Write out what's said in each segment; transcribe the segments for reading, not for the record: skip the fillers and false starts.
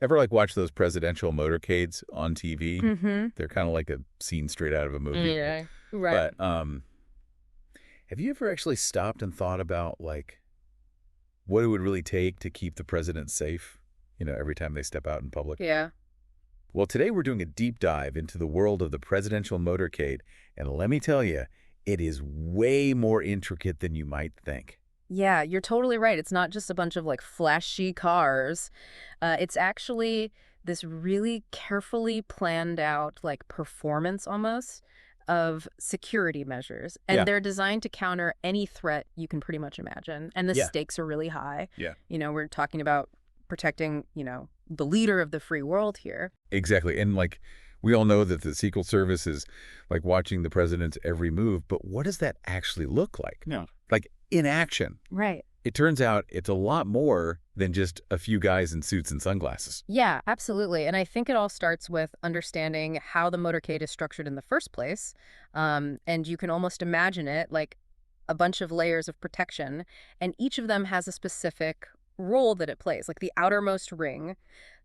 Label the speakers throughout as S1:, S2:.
S1: Ever like watch those presidential motorcades on TV?
S2: Mm-hmm.
S1: They're kind of like a scene straight out of a movie.
S2: Yeah. Right.
S1: But have you ever actually stopped and thought about like what it would really take to keep the president safe, every time they step out in public?
S2: Yeah.
S1: Well, today we're doing a deep dive into the world of the presidential motorcade, and let me tell you, it is way more intricate than you might think.
S2: Yeah, you're totally right. It's not just a bunch of like flashy cars. It's actually this really carefully planned out like performance almost of security measures. And
S1: Yeah.
S2: they're designed to counter any threat you can pretty much imagine. And the
S1: Yeah.
S2: stakes are really high.
S1: Yeah.
S2: We're talking about protecting, the leader of the free world here.
S1: Exactly. And like we all know that the Secret Service is like watching the president's every move, but what does that actually look like?
S2: No.
S1: Like in action.
S2: Right.
S1: It turns out it's a lot more than just a few guys in suits and sunglasses.
S2: Yeah, absolutely. And I think it all starts with understanding how the motorcade is structured in the first place. And you can almost imagine it like a bunch of layers of protection, and each of them has a specific role that it plays. Like the outermost ring,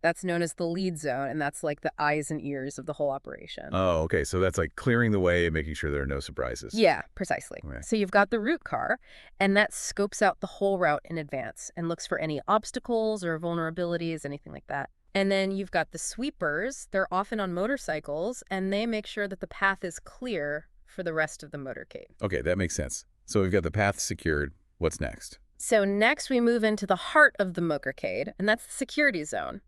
S2: that's known as the lead zone, and that's like the eyes and ears of the whole operation.
S1: Oh, okay. So that's like clearing the way and making sure there are no surprises.
S2: Yeah, precisely.
S1: Okay.
S2: So you've got the route car, and that scopes out the whole route in advance and looks for any obstacles or vulnerabilities, anything like that. And then you've got the sweepers. They're often on motorcycles, and they make sure that the path is clear for the rest of the motorcade.
S1: Okay, that makes sense. So we've got the path secured. What's next?
S2: So next we move into the heart of the motorcade, and that's the security zone.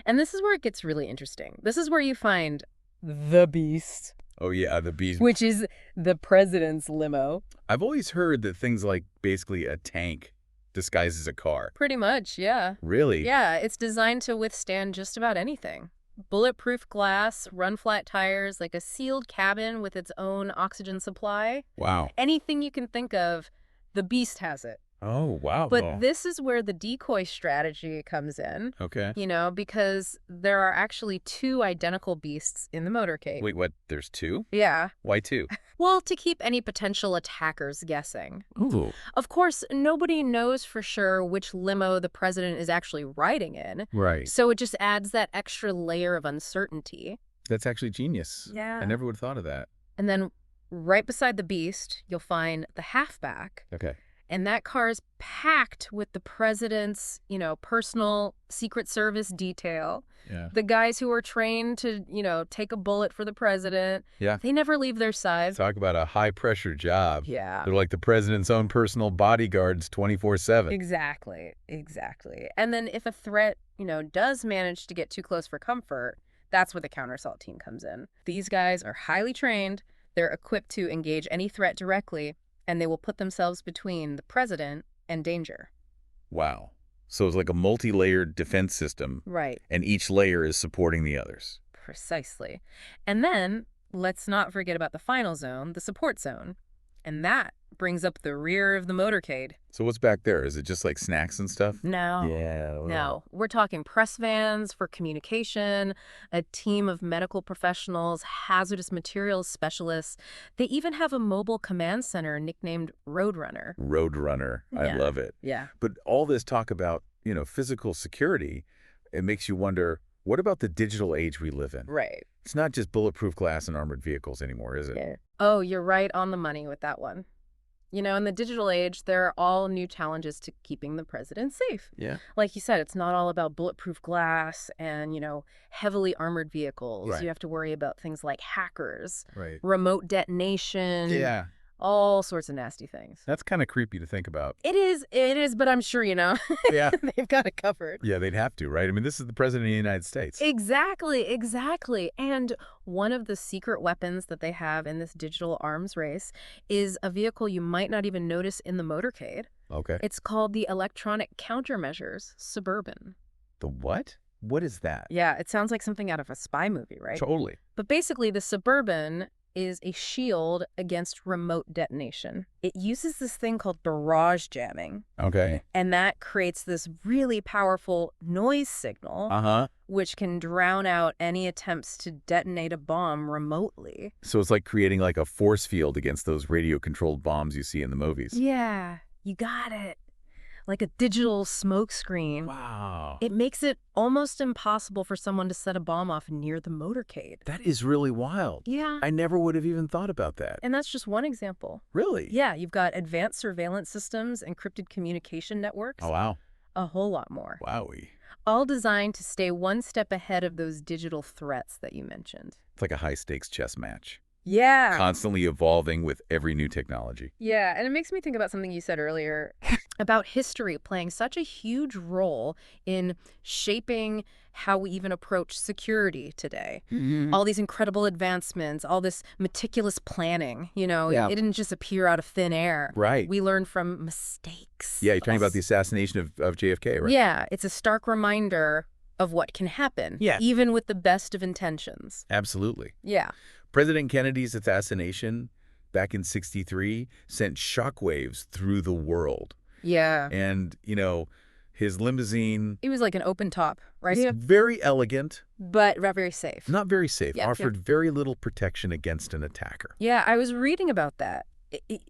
S2: And this is where it gets really interesting. This is where you find the beast,
S1: Oh, yeah, the bees.
S2: which is the president's limo.
S1: I've always heard that things like basically a tank disguised as a car.
S2: Pretty much, yeah.
S1: Really?
S2: Yeah, it's designed to withstand just about anything. Bulletproof glass, run-flat tires, like a sealed cabin with its own oxygen supply.
S1: Wow.
S2: Anything you can think of, the beast has it.
S1: Oh, wow.
S2: But this is where the decoy strategy comes in,
S1: Okay.
S2: because there are actually two identical beasts in the motorcade.
S1: Wait, what? There's two?
S2: Yeah.
S1: Why two?
S2: Well, to keep any potential attackers guessing.
S1: Ooh.
S2: Of course, nobody knows for sure which limo the president is actually riding in.
S1: Right.
S2: So it just adds that extra layer of uncertainty.
S1: That's actually genius.
S2: Yeah.
S1: I never would have thought of that.
S2: And then right beside the beast, you'll find the halfback.
S1: Okay.
S2: And that car is packed with the president's, personal Secret Service detail.
S1: Yeah.
S2: The guys who are trained to, take a bullet for the president.
S1: Yeah.
S2: They never leave their side.
S1: Talk about a high-pressure job.
S2: Yeah.
S1: They're like the president's own personal bodyguards 24/7.
S2: Exactly. And then if a threat, does manage to get too close for comfort, that's where the counter-assault team comes in. These guys are highly trained. They're equipped to engage any threat directly, and they will put themselves between the president and danger.
S1: Wow. So it's like a multi-layered defense system.
S2: Right.
S1: And each layer is supporting the others.
S2: Precisely. And then let's not forget about the final zone, the support zone. And that brings up the rear of the motorcade.
S1: So what's back there? Is it just like snacks and stuff?
S2: No.
S1: Yeah. well,
S2: No. We're talking press vans for communication, a team of medical professionals, hazardous materials specialists. They even have a mobile command center nicknamed Roadrunner.
S1: Roadrunner. I
S2: Yeah.
S1: love it.
S2: Yeah.
S1: But all this talk about, physical security, it makes you wonder, what about the digital age we live in?
S2: Right.
S1: It's not just bulletproof glass and armored vehicles anymore, is it?
S2: Yeah. Oh, you're right on the money with that one. In the digital age, there are all new challenges to keeping the president safe.
S1: Yeah.
S2: Like you said, it's not all about bulletproof glass and, heavily armored vehicles.
S1: Right.
S2: You have to worry about things like hackers,
S1: Right.
S2: remote detonation,
S1: Yeah.
S2: all sorts of nasty things.
S1: That's kind of creepy to think about.
S2: It is, but I'm sure,
S1: Yeah.
S2: they've got it covered.
S1: Yeah, they'd have to, right? I mean, this is the president of the United States.
S2: Exactly. And one of the secret weapons that they have in this digital arms race is a vehicle you might not even notice in the motorcade.
S1: Okay.
S2: It's called the Electronic Countermeasures Suburban.
S1: The what? What is that?
S2: Yeah, it sounds like something out of a spy movie, right?
S1: Totally.
S2: But basically, the Suburban is a shield against remote detonation. It uses this thing called barrage jamming,
S1: Okay.
S2: and that creates this really powerful noise signal,
S1: Uh-huh.
S2: which can drown out any attempts to detonate a bomb remotely.
S1: So it's like creating like a force field against those radio-controlled bombs you see in the movies.
S2: Yeah, you got it. like a digital smoke screen.
S1: Wow.
S2: It makes it almost impossible for someone to set a bomb off near the motorcade.
S1: That is really wild.
S2: Yeah.
S1: I never would have even thought about that.
S2: And that's just one example.
S1: Really?
S2: Yeah, you've got advanced surveillance systems, encrypted communication networks,
S1: Oh, wow.
S2: a whole lot more.
S1: Wowie.
S2: All designed to stay one step ahead of those digital threats that you mentioned.
S1: It's like a high-stakes chess match.
S2: Yeah.
S1: Constantly evolving with every new technology.
S2: Yeah, and it makes me think about something you said earlier about history playing such a huge role in shaping how we even approach security today. All these incredible advancements, all this meticulous planning,
S1: Yeah.
S2: it didn't just appear out of thin air.
S1: Right.
S2: We learn from mistakes.
S1: Yeah, you're talking about the assassination of JFK, right?
S2: Yeah, it's a stark reminder of what can happen,
S1: Yeah.
S2: even with the best of intentions.
S1: Absolutely.
S2: Yeah.
S1: President Kennedy's assassination back in '63 sent shockwaves through the world.
S2: Yeah.
S1: And, his limousine,
S2: It was like an open top, right?
S1: it's very elegant,
S2: But not very safe.
S1: not very safe,
S2: Yeah,
S1: offered very little protection against an attacker.
S2: Yeah, I was reading about that.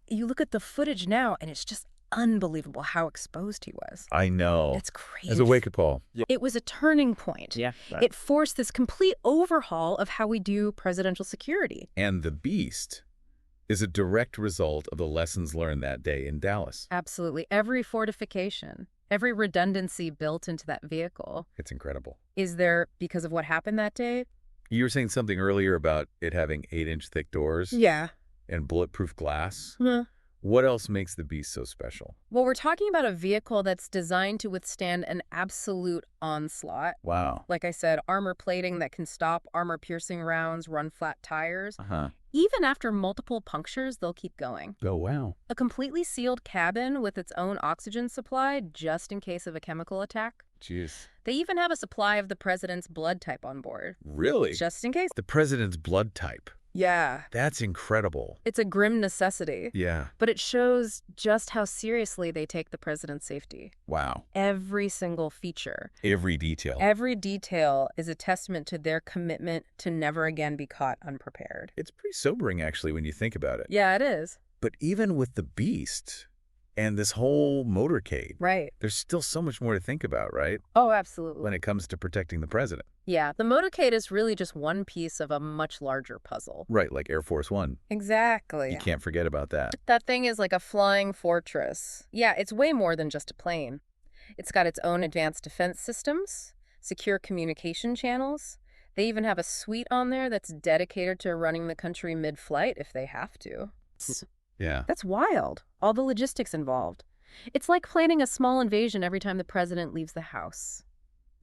S2: You look at the footage now, and it's just unbelievable how exposed he was.
S1: I know.
S2: It's crazy.
S1: As a wake-up call.
S2: It was a turning point.
S1: Yeah.
S2: It forced this complete overhaul of how we do presidential security.
S1: And the beast is a direct result of the lessons learned that day in Dallas.
S2: Absolutely. Every fortification, every redundancy built into that vehicle
S1: It's incredible.
S2: is there because of what happened that day.
S1: You were saying something earlier about it having 8-inch thick doors
S2: Yeah.
S1: and bulletproof glass.
S2: Well,
S1: What else makes the beast so special?
S2: we're talking about a vehicle that's designed to withstand an absolute onslaught.
S1: Wow.
S2: Like I said, armor plating that can stop armor-piercing rounds, run flat tires.
S1: Uh-huh.
S2: Even after multiple punctures, they'll keep going.
S1: Oh, wow.
S2: A completely sealed cabin with its own oxygen supply just in case of a chemical attack.
S1: Jeez.
S2: They even have a supply of the president's blood type on board.
S1: Really?
S2: Just in case.
S1: The president's blood type.
S2: Yeah.
S1: That's incredible.
S2: It's a grim necessity.
S1: Yeah.
S2: But it shows just how seriously they take the president's safety.
S1: Wow.
S2: Every single feature.
S1: Every detail.
S2: Every detail is a testament to their commitment to never again be caught unprepared.
S1: It's pretty sobering, actually, when you think about it.
S2: Yeah, it is.
S1: But even with the beast and this whole motorcade,
S2: Right.
S1: there's still so much more to think about, right?
S2: Oh, absolutely.
S1: When it comes to protecting the president.
S2: Yeah, the motorcade is really just one piece of a much larger puzzle.
S1: Right, like Air Force One.
S2: Exactly.
S1: You can't forget about that.
S2: That thing is like a flying fortress. Yeah, it's way more than just a plane. It's got its own advanced defense systems, secure communication channels. They even have a suite on there that's dedicated to running the country mid-flight if they have to.
S1: Yeah.
S2: That's wild. All the logistics involved. It's like planning a small invasion every time the president leaves the house.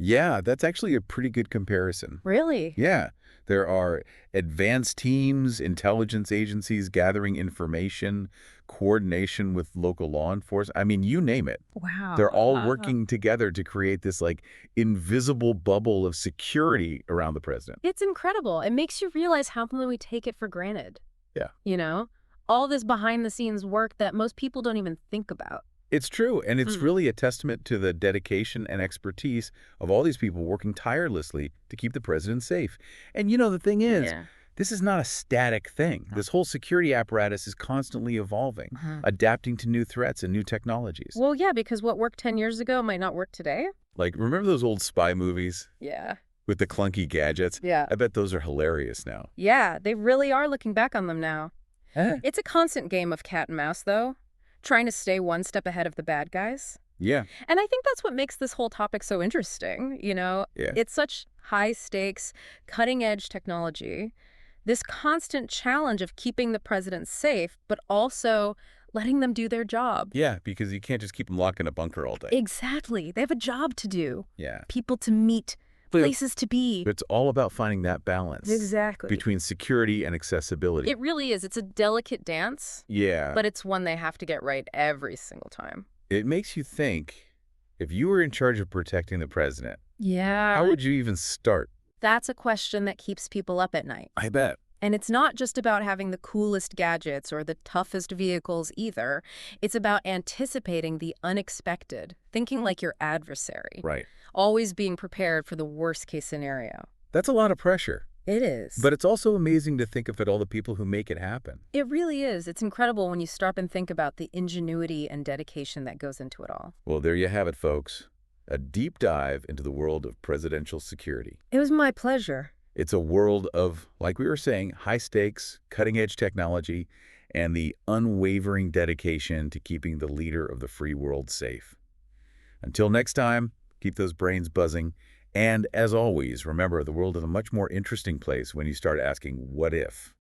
S1: Yeah, that's actually a pretty good comparison.
S2: Really?
S1: Yeah. There are advanced teams, intelligence agencies gathering information, coordination with local law enforcement. I mean, you name it.
S2: Wow.
S1: They're all working together to create this like invisible bubble of security around the president.
S2: It's incredible. It makes you realize how much we take it for granted.
S1: Yeah.
S2: All this behind-the-scenes work that most people don't even think about.
S1: It's true, and it's really a testament to the dedication and expertise of all these people working tirelessly to keep the president safe. And the thing is, this is not a static thing. This whole security apparatus is constantly evolving, adapting to new threats and new technologies.
S2: Well, yeah, because what worked 10 years ago might not work today.
S1: Like, remember those old spy movies
S2: Yeah.
S1: with the clunky gadgets?
S2: Yeah.
S1: I bet those are hilarious now.
S2: Yeah, they really are looking back on them now. It's a constant game of cat and mouse, though, trying to stay one step ahead of the bad guys.
S1: Yeah.
S2: And I think that's what makes this whole topic so interesting,
S1: Yeah.
S2: It's such high-stakes, cutting-edge technology, this constant challenge of keeping the president safe, but also letting them do their job.
S1: Yeah, because you can't just keep them locked in a bunker all day.
S2: Exactly. They have a job to do.
S1: Yeah.
S2: People to meet, places to be.
S1: It's all about finding that balance.
S2: Exactly.
S1: Between security and accessibility.
S2: It really is. It's a delicate dance.
S1: Yeah.
S2: But it's one they have to get right every single time.
S1: It makes you think, if you were in charge of protecting the president,
S2: Yeah.
S1: how would you even start?
S2: That's a question that keeps people up at night.
S1: I bet.
S2: And it's not just about having the coolest gadgets or the toughest vehicles either. It's about anticipating the unexpected, thinking like your adversary.
S1: Right.
S2: Always being prepared for the worst case scenario.
S1: That's a lot of pressure.
S2: It is.
S1: But it's also amazing to think of it all the people who make it happen.
S2: It really is. It's incredible when you stop and think about the ingenuity and dedication that goes into it all.
S1: Well, there you have it, folks. A deep dive into the world of presidential security.
S2: It was my pleasure.
S1: It's a world of, like we were saying, high stakes, cutting-edge technology, and the unwavering dedication to keeping the leader of the free world safe. Until next time, keep those brains buzzing. And as always, remember, the world is a much more interesting place when you start asking, what if?